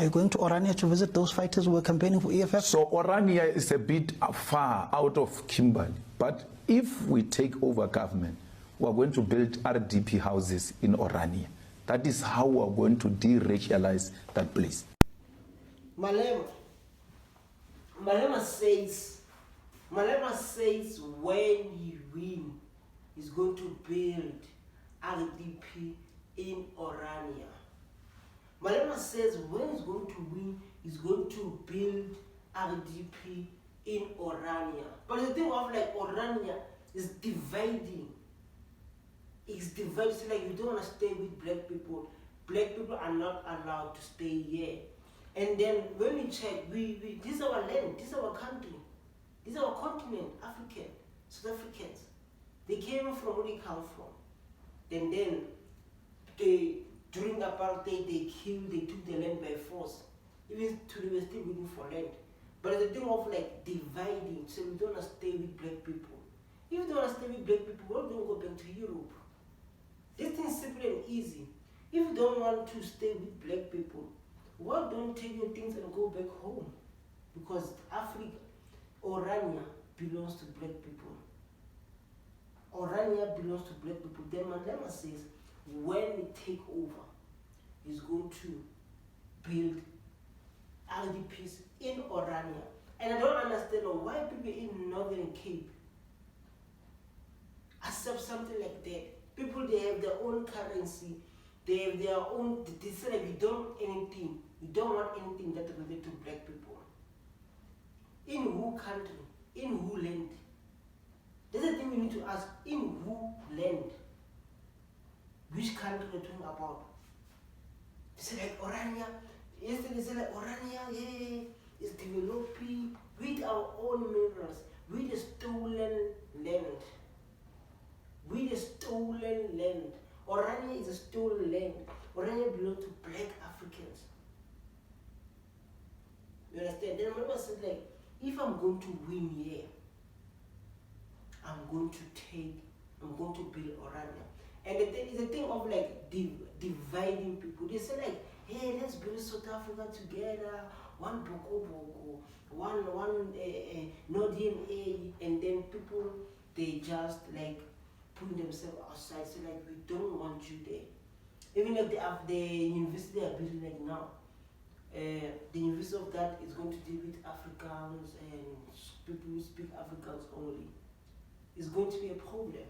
Are you going to Orania to visit those fighters who were campaigning for EFF? So Orania is a bit far out of Kimberley. But if we take over government, we are going to build RDP houses in Orania. That is how we are going to de-racialize that place. Malema says when he wins, he's going to build RDP in Orania. Malema says when he's going to win, he's going to build RDP in Orania. But the thing of like Orania is dividing. It's divided. So like you don't want to stay with black people. Black people are not allowed to stay here. And then when we check, we this is our land, this is our country, this is our continent, African, South Africans. They came from where they come from. And then during apartheid, they took the land by force. Even today, we're still waiting for land. But the thing of like dividing, so we don't want to stay with black people. If you don't want to stay with black people, why don't go back to Europe? This thing is simple and easy. If you don't want to stay with black people, why don't take your things and go back home? Because Africa, Orania belongs to black people. Orania belongs to black people. Then Malema says, when they take over, he's going to build RDPs in Orania. And I don't understand why people in Northern Cape accept something like that. People, they have their own currency, they have their own, they say like you don't want anything that relates to black people. In who country? In who land? That's the thing we need to ask. In who land? Which country we're talking about? They say like Orania. Yesterday they say like Orania, yeah, is developing with our own minerals, with the stolen land. With the stolen land. Orania is a stolen land. Orania belongs to black Africans. You understand? Then Malema said like, if I'm going to win here, I'm going to build Orania. And the thing of like dividing people. They say like, hey, let's build South Africa together, one Boko Boko, one no DNA, and then people, they just like putting themselves outside, so like we don't want you there. Even if the university they are building like now, the university of that is going to deal with Africans and people who speak Africans only. It's going to be a problem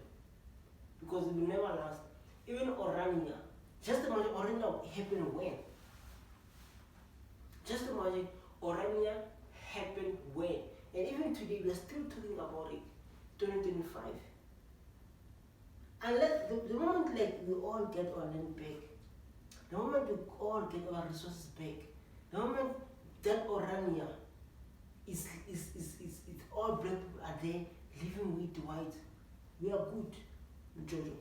because it will never last. Even Orania, just imagine Orania happened when? Just imagine Orania happened when? And even today we're still talking about it, 2025. Unless the moment like we all get our land back, the moment we all get our resources back, the moment that Orania is all black people are there living with the whites, we are good, Jojo.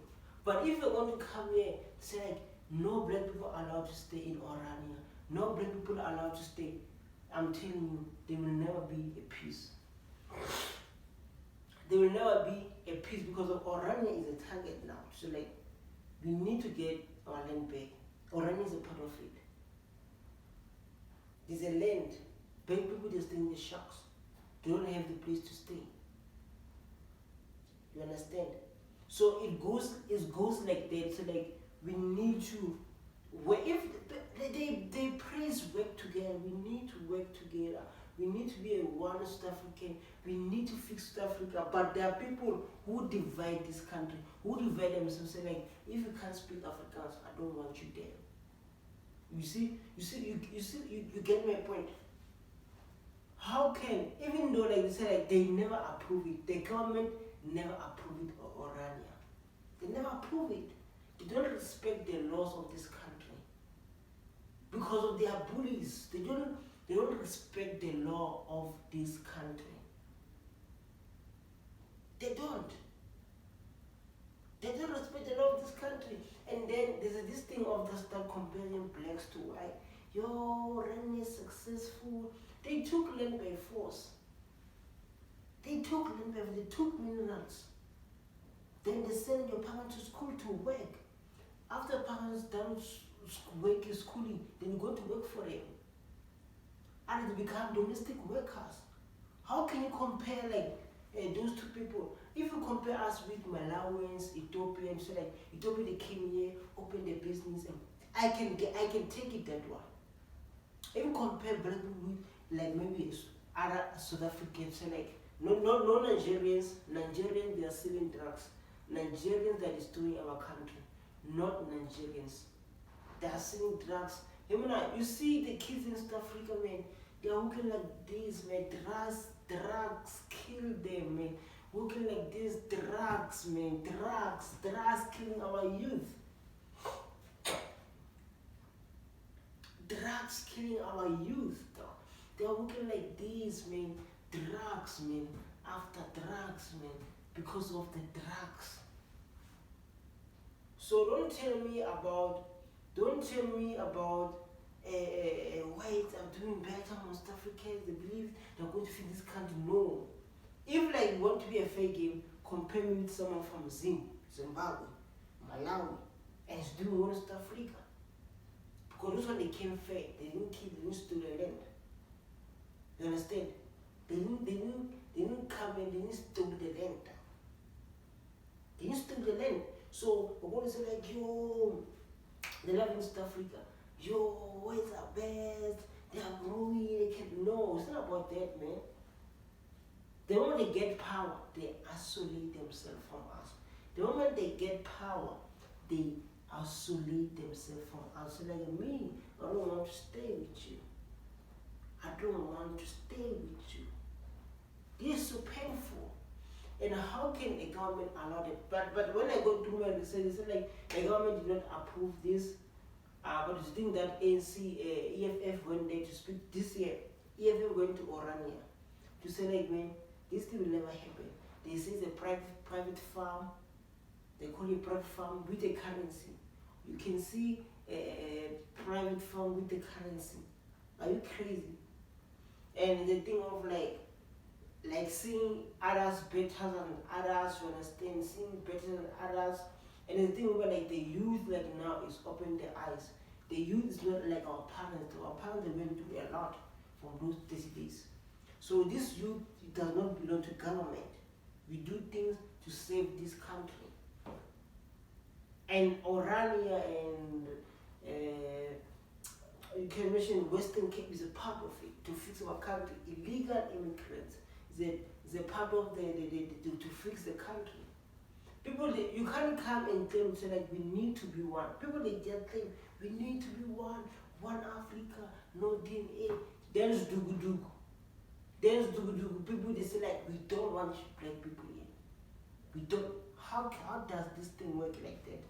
But if you're going to come here, say like no black people are allowed to stay in Orania, no black people are allowed to stay, I'm telling you, there will never be a peace. There will never be a peace because of Orania is a target now. So like, we need to get our land back. Orania is a part of it. There's a land. Black people just stay in the shacks. They don't have the place to stay. You understand? So it goes like that. So like, we need to, if they praise work together, we need to work together. We need to be a one South African. We need to fix South Africa. But there are people who divide this country, who divide themselves, say like, if you can't speak Afrikaans, I don't want you there. You get my point. How can, even though like they say like they never approve it, the government never approve it or Orania. They never approve it. They don't respect the laws of this country. Because of their bullies. They don't respect the law of this country. They don't. They don't respect the law of this country. And then there's this thing of just start comparing blacks to white. Yo, Orania is successful. They took land by force. They took minerals. Then they send your parents to school to work. After parents done work schooling, then you go to work for them. and they become domestic workers. How can you compare like those two people? If you compare us with Malawians, Ethiopians, so like Ethiopia they came here, opened their business, and I can take it that one. If you compare black people with like maybe other South Africans, so like no Nigerians they are selling drugs. Nigerians that is doing our country, not Nigerians. They are selling drugs. You see the kids in South Africa, man, they are working like this, man. Drugs kill them, man. Working like this, drugs, man. Drugs killing our youth. Drugs killing our youth, though. They are working like this, man. Drugs, man. After drugs, man. Because of the drugs. So don't tell me about wait, I'm doing better on South Africans, they believe they're going to feed this country. No. If like you want to be a fair game, compare me with someone from Zimbabwe, Malawi, and it's doing well in South Africa. Because those one they came fair, they didn't kill, they didn't steal the land. You understand? They didn't come and they didn't steal the land. They didn't steal the land. So we're going to say like, yo, they live in South Africa. Yo, where's our best? They are growing, they can. No, it's not about that, man. The moment they get power, they isolate themselves from us. The moment they get power, they isolate themselves from us. So like me, I don't want to stay with you. I don't want to stay with you. This is so painful. And how can a government allow it? But when I go through my research, they say like the government did not approve this. But you think that ANC, EFF went there to speak this year. EFF went to Orania to say like, man, this thing will never happen. They say it's a private farm. They call it private farm with a currency. You can see a private farm with the currency. Are you crazy? And the thing of like seeing others better than others, you understand? Seeing better than others. And the thing about like the youth like now is opening their eyes. The youth is not like our parents. Our parents they went through a lot from those days. So this youth does not belong to government. We do things to save this country. And Orania and you can mention Western Cape is a part of it to fix our country. Illegal immigrants is a part of to fix the country. People, you can't come and claim and say like we need to be one. People they just claim we need to be one Africa, no DNA. There's dugu. People they say like we don't want black people here. We don't. How does this thing work like that?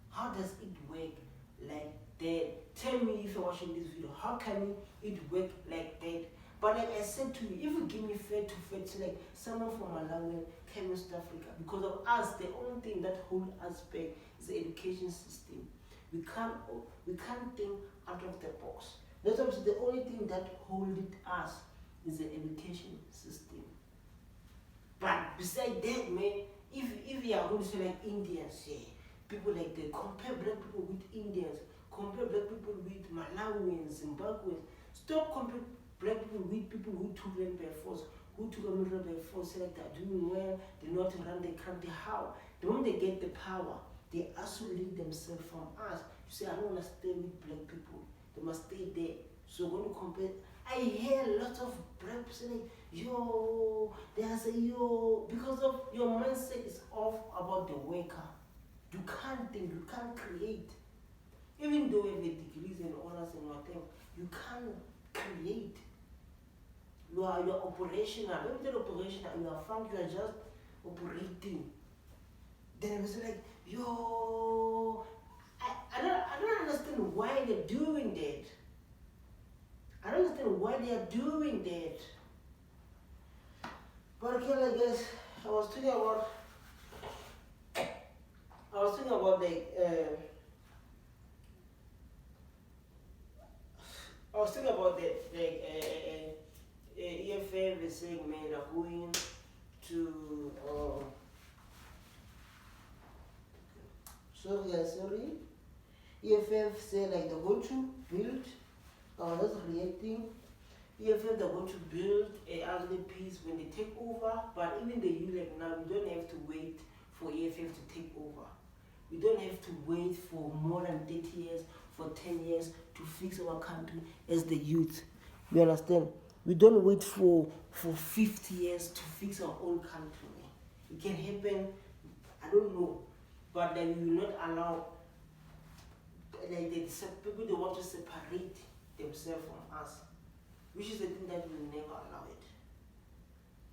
How does it work like that? Tell me if you're watching this video, how can it work like that? But like I said to you, if you give me fair to fair, like someone from Malawi came in South Africa, because of us, the only thing that holds us back is the education system. We can't think out of the box. That's the only thing that holds us is the education system. But besides that, man, if you are going to say like Indians, yeah, people like they compare black people with Indians, compare black people with Malawians, Zimbabweans. Stop comparing black people with people who took land by force, who took America by force, say like they're doing well, they know how to run the country. How? The moment they get the power, they isolate themselves from us. You say, I don't want to stay with black people. They must stay there. So when you compare, I hear a lot of black people saying, yo, they are saying, yo, because of your mindset is off about the worker. You can't think, you can't create. Even though you have degrees and honors and whatever, you can't create. You're operational. When you're operational, you are found, you are just operating. Then it's like, yo, I don't understand why they're doing that. I don't understand why they are doing that. But okay, I guess I was thinking about EFF is saying, man, they're going to sorry. EFF say like they're going to build. That's reacting. EFF, they're going to build a RDPs when they take over, but even the youth like now, we don't have to wait for EFF to take over. We don't have to wait for more than 30 years, for 10 years to fix our country as the youth. You understand? We don't wait for 50 years to fix our own country. It can happen, I don't know, but then we will not allow like people they want to separate themselves from us, which is the thing that we will never allow it.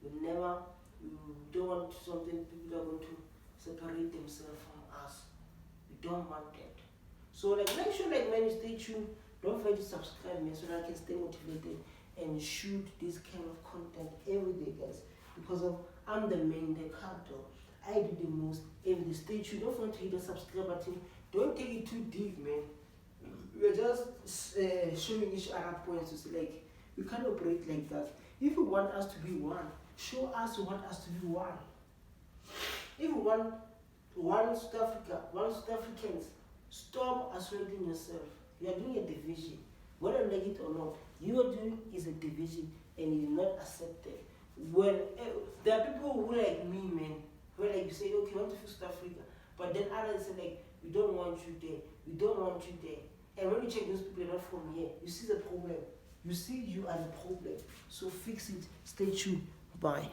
We don't want something people are going to separate themselves from us. We don't want that. So like make sure like man you stay tuned. Don't forget to subscribe man so that I can stay motivated and shoot this kind of content every day, guys. Because I'm the main character. I do the most every day. Stay tuned. Don't forget to hit the subscribe button. Don't take it too deep, man. We're just showing each other points to say like we can't operate like that. If you want us to be one, show us you want us to be one. If you want one South Africa, one South Africans, stop isolating yourself. You are doing a division. Whether you like it or not, you are doing is a division and it is not accepted. When there are people who like me, man, who like you say, okay, I want to fix South Africa, but then others say like, we don't want you there, we don't want you there. And when you check those people are not from here, you see the problem. You see you are the problem. So fix it. Stay tuned. Bye.